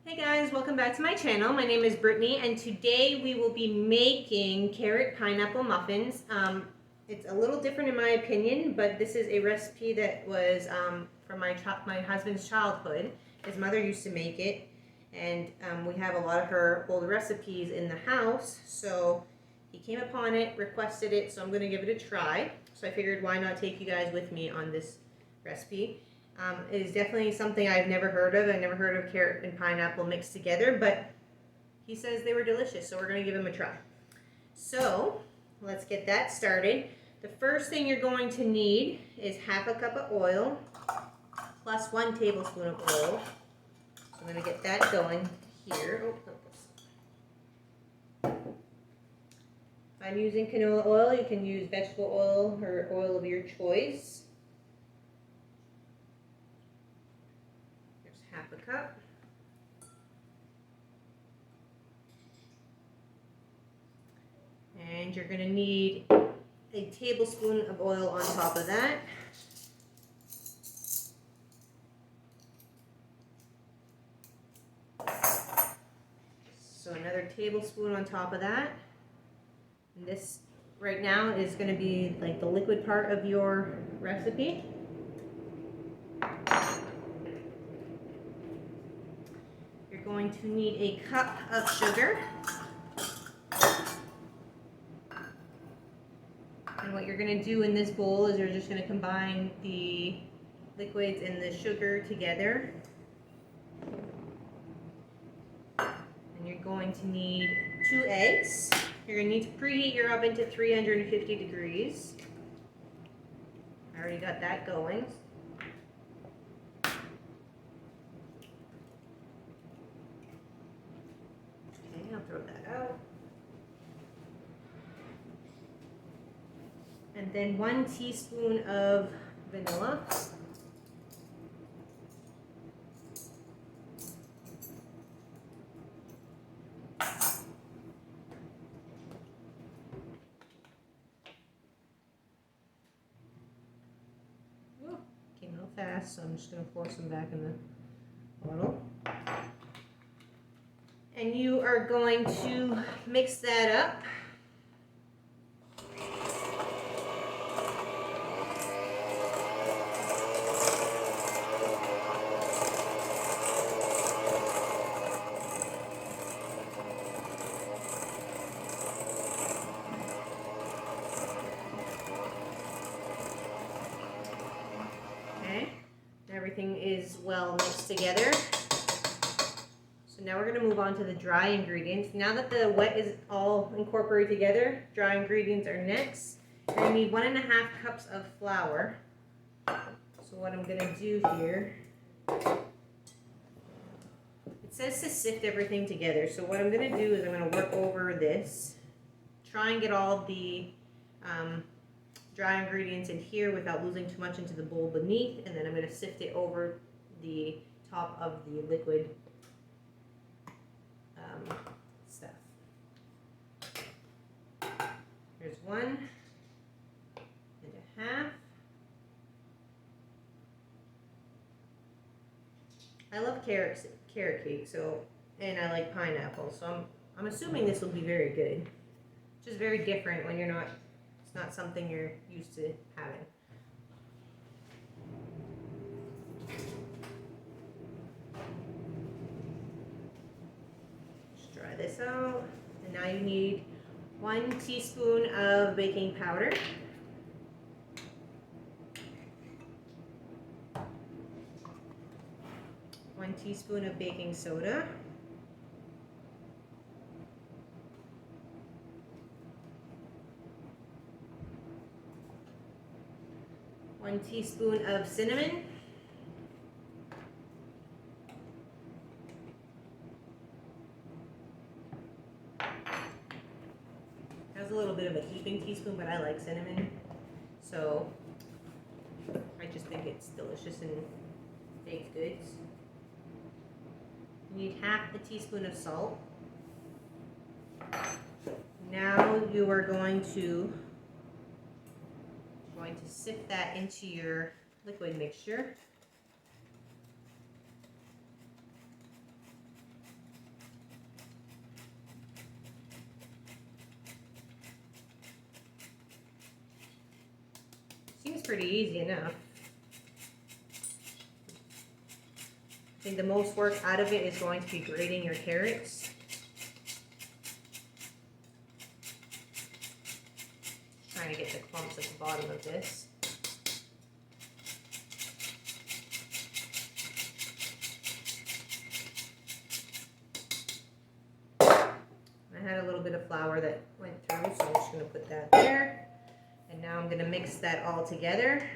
Hey guys, welcome back to my channel. My name is Brittany and today we will be making carrot pineapple muffins. It's a little different in my opinion, but this is a recipe that was from my husband's childhood. His mother used to make it, and we have a lot of her old recipes in the house, so he came upon it, requested it, so I'm going to give it a try. So I figured why not take you guys with me on this recipe. It is definitely something I've never heard of. I've never heard of carrot and pineapple mixed together, but he says they were delicious, so we're going to give them a try. So let's get that started. The first thing you're going to need is half a cup of oil plus 1 tablespoon of oil. So I'm going to get that going here. If I'm using canola oil, you can use vegetable oil or oil of your choice. Half a cup. And you're going to need a tablespoon of oil on top of that. So another tablespoon on top of that. And this right now is going to be like the liquid part of your recipe. Going to need a cup of sugar. And what you're going to do in this bowl is you're just going to combine the liquids and the sugar together. And you're going to need 2 eggs. You're going to need to preheat your oven to 350 degrees. I already got that going. I'll throw that out. And then 1 teaspoon of vanilla. Ooh, came a little fast, so I'm just going to pour some back in the bottle. And you are going to mix that up. Okay, everything is well mixed together. So now we're going to move on to the dry ingredients. Now that the wet is all incorporated together, dry ingredients are next. You're going to need 1.5 cups of flour. So what I'm going to do here, it says to sift everything together. So what I'm going to do is I'm going to work over this, try and get all the dry ingredients in here without losing too much into the bowl beneath, and then I'm going to sift it over the top of the liquid stuff. Here's 1.5. I love carrot cake, so, and I like pineapple, so I'm assuming this will be very good. Just very different when you're not, it's not something you're used to having. Try this out, and now you need 1 teaspoon of baking powder, 1 teaspoon of baking soda, 1 teaspoon of cinnamon, has a little bit of a heaping teaspoon, but I like cinnamon, so I just think it's delicious in baked goods. You need half a teaspoon of salt. Now you are going to sift that into your liquid mixture. pretty easy enough. I think the most work out of it is going to be grating your carrots. Trying to get the clumps at the bottom of this. I had a little bit of flour that went through, so I'm just going to put that there. And now I'm going to mix that all together.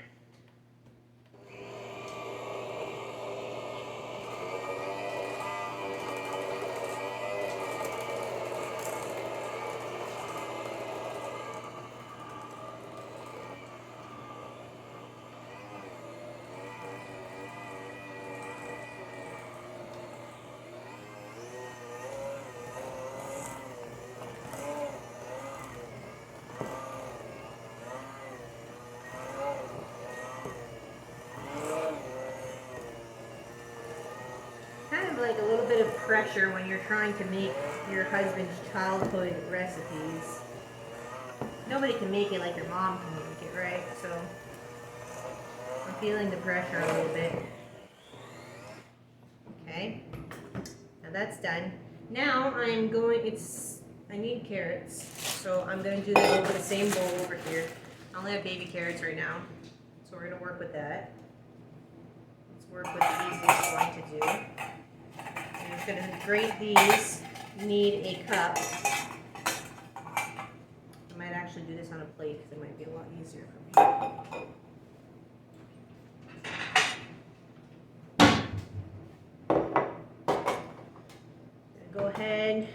Like a little bit of pressure when you're trying to make your husband's childhood recipes. Nobody can make it like your mom can make it, right? So I'm feeling the pressure a little bit. Okay, now that's done. Now I'm going, I need carrots, so I'm going to do that over the same bowl over here. I only have baby carrots right now, so we're going to work with that. Let's work with the easiest one to do. I'm just going to grate these. You need a cup. I might actually do this on a plate because it might be a lot easier for me. Go ahead,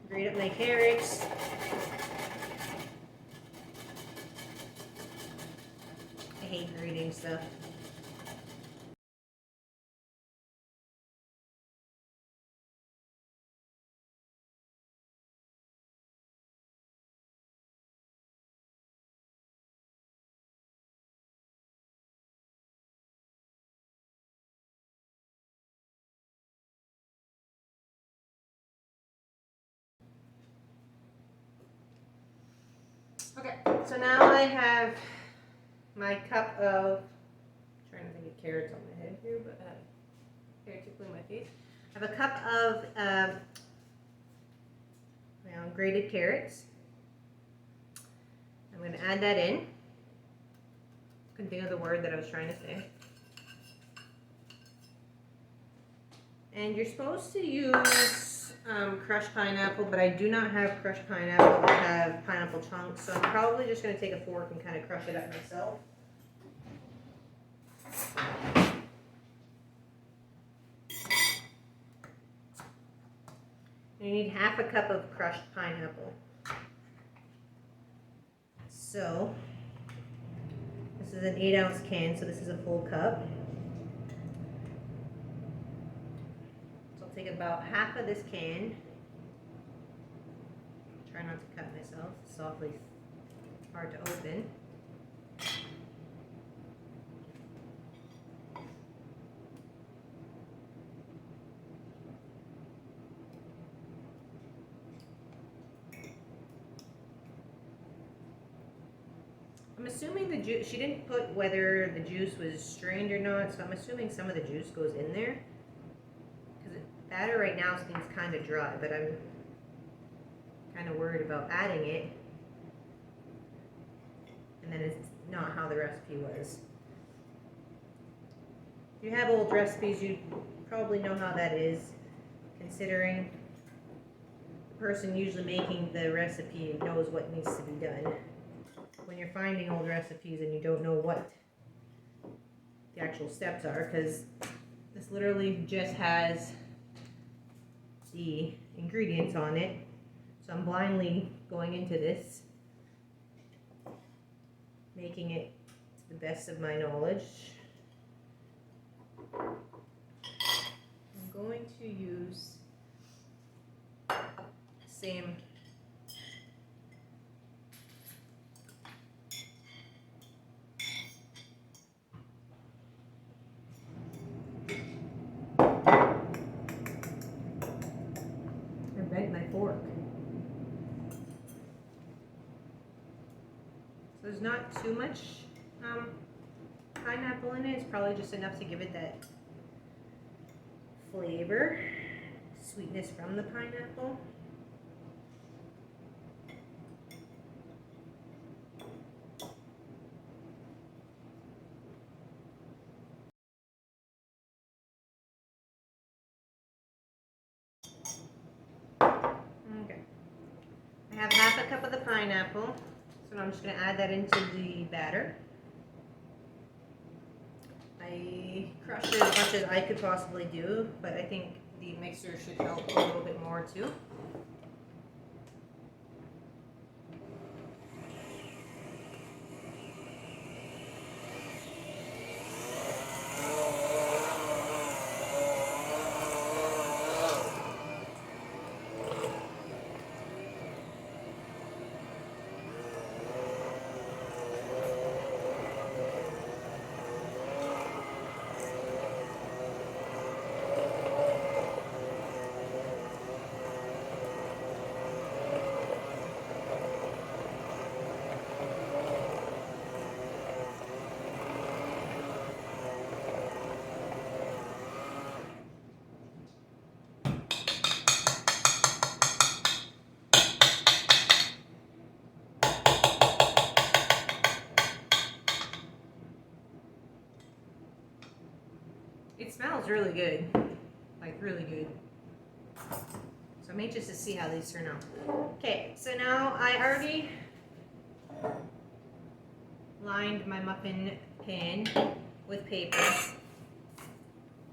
grate up my carrots. I hate grating stuff. Okay, so now I have my cup of, I'm trying to think of carrots on my head here, but carrots are in my face. I have a cup of grated carrots. I'm going to add that in. Couldn't think of the word that I was trying to say. And you're supposed to use crushed pineapple, but I do not have crushed pineapple. I have pineapple chunks, so I'm probably just going to take a fork and kind of crush it up myself. And you need half a cup of crushed pineapple. So this is an 8-ounce can, so this is a full cup. Take about half of this can. Try not to cut myself. It's awfully hard to open. I'm assuming the juice, she didn't put whether the juice was strained or not, so I'm assuming some of the juice goes in there. Batter right now seems kind of dry, but I'm kind of worried about adding it, and then it's not how the recipe was. If you have old recipes, you probably know how that is, considering the person usually making the recipe knows what needs to be done. When you're finding old recipes and you don't know what the actual steps are, because this literally just has the ingredients on it, so I'm blindly going into this, making it to the best of my knowledge. I'm going to use the same fork. So there's not too much pineapple in it. It's probably just enough to give it that flavor, sweetness from the pineapple. Okay. I have half a cup of the pineapple, so I'm just going to add that into the batter. I crushed it as much as I could possibly do, but I think the mixer should help a little bit more too. It smells really good, like really good. So I'm anxious to see how these turn out. Okay, so now I already lined my muffin pan with papers.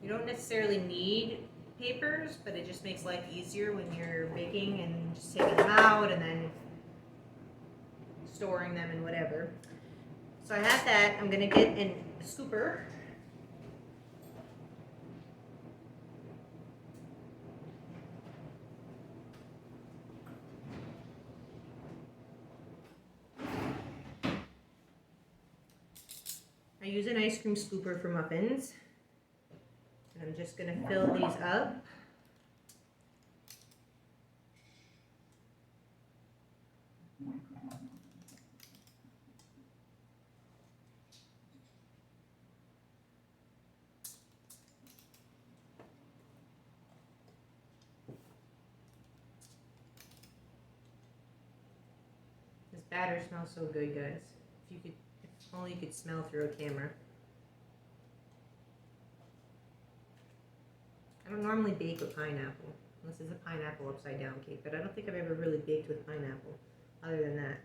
You don't necessarily need papers, but it just makes life easier when you're baking and just taking them out and then storing them and whatever. So I have that. I'm gonna get a scooper. I use an ice cream scooper for muffins. And I'm just going to fill these up. This batter smells so good, guys. If only you could smell through a camera. I don't normally bake with pineapple, unless it's a pineapple upside down cake, but I don't think I've ever really baked with pineapple, other than that.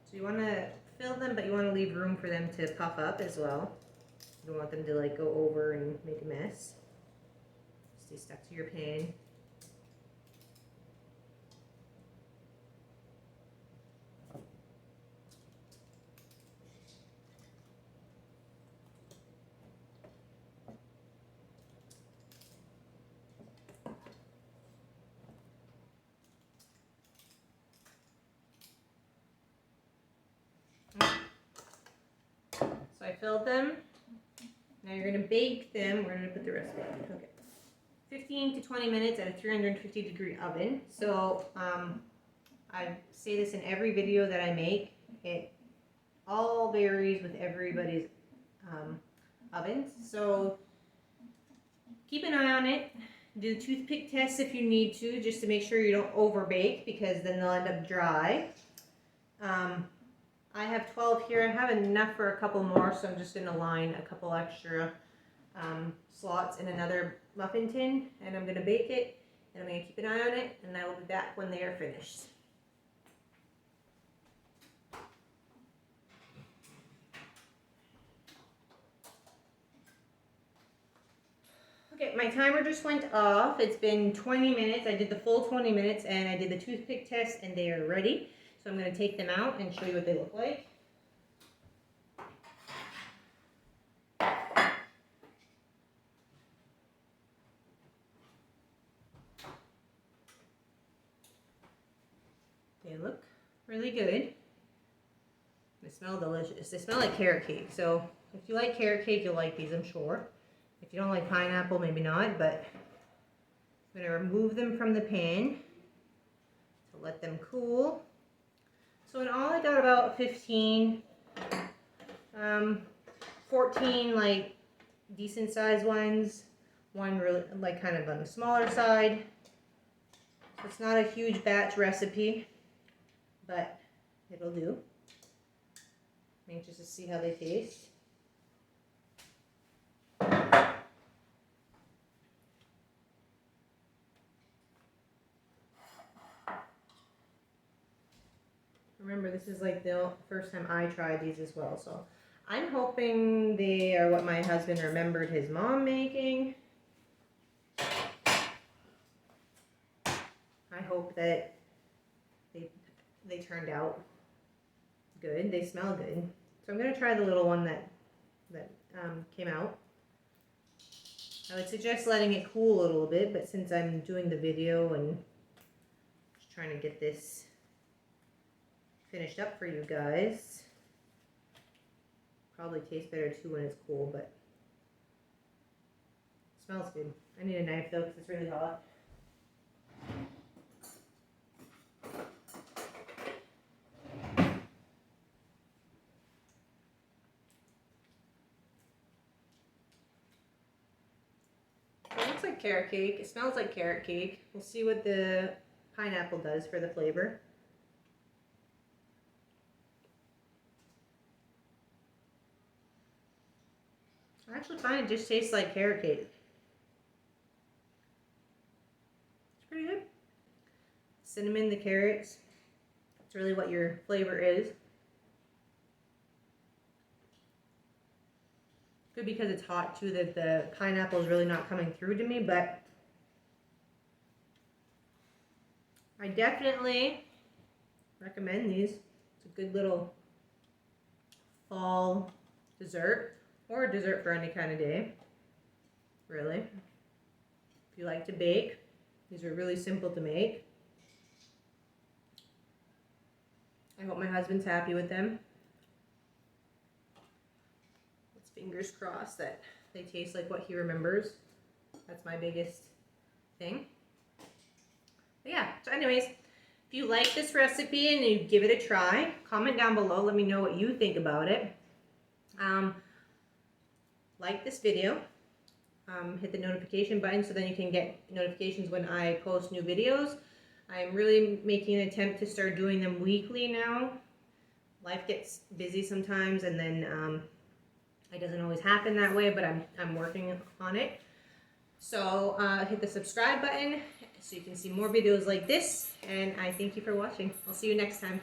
So you want to fill them, but you want to leave room for them to puff up as well. You don't want them to like go over and make a mess. Stay stuck to your pan. So I filled them. Now you're going to bake them. We're going to put the rest in. Okay. 15 to 20 minutes at a 350 degree oven. So I say this in every video that I make. It all varies with everybody's ovens. So keep an eye on it. Do toothpick tests if you need to, just to make sure you don't over bake, because then they'll end up dry. I have 12 here. I have enough for a couple more, so I'm just going to line a couple extra slots in another muffin tin, and I'm going to bake it, and I'm going to keep an eye on it, and I will be back when they are finished. Okay, my timer just went off. It's been 20 minutes. I did the full 20 minutes, and I did the toothpick test, and they are ready. So I'm going to take them out and show you what they look like. They look really good. They smell delicious. They smell like carrot cake. So if you like carrot cake, you'll like these, I'm sure. If you don't like pineapple, maybe not, but I'm going to remove them from the pan to let them cool. So in all, I got about 15, 14 like decent sized ones, one really like kind of on the smaller side. So it's not a huge batch recipe, but it'll do. I'm anxious to see how they taste. Remember, this is like the first time I tried these as well, so I'm hoping they are what my husband remembered his mom making. I hope that they turned out good. They smell good. So I'm going to try the little one that came out. I would suggest letting it cool a little bit, but since I'm doing the video and just trying to get this finished up for you guys, probably tastes better too when it's cool, but it smells good. I need a knife though because it's really hot. It looks like carrot cake. It smells like carrot cake. We'll see what the pineapple does for the flavor. I actually find it just tastes like carrot cake. It's pretty good. Cinnamon, the carrots. It's really what your flavor is. Good because it's hot too, that the pineapple is really not coming through to me, but I definitely recommend these. It's a good little fall dessert, or a dessert for any kind of day, really. If you like to bake, these are really simple to make. I hope my husband's happy with them. Let's fingers crossed that they taste like what he remembers. That's my biggest thing. But yeah, so anyways, if you like this recipe and you give it a try, comment down below. Let me know what you think about it. Like this video. Hit the notification button so then you can get notifications when I post new videos. I'm really making an attempt to start doing them weekly now. Life gets busy sometimes, and then it doesn't always happen that way, but I'm working on it. So hit the subscribe button so you can see more videos like this, and I thank you for watching. I'll see you next time.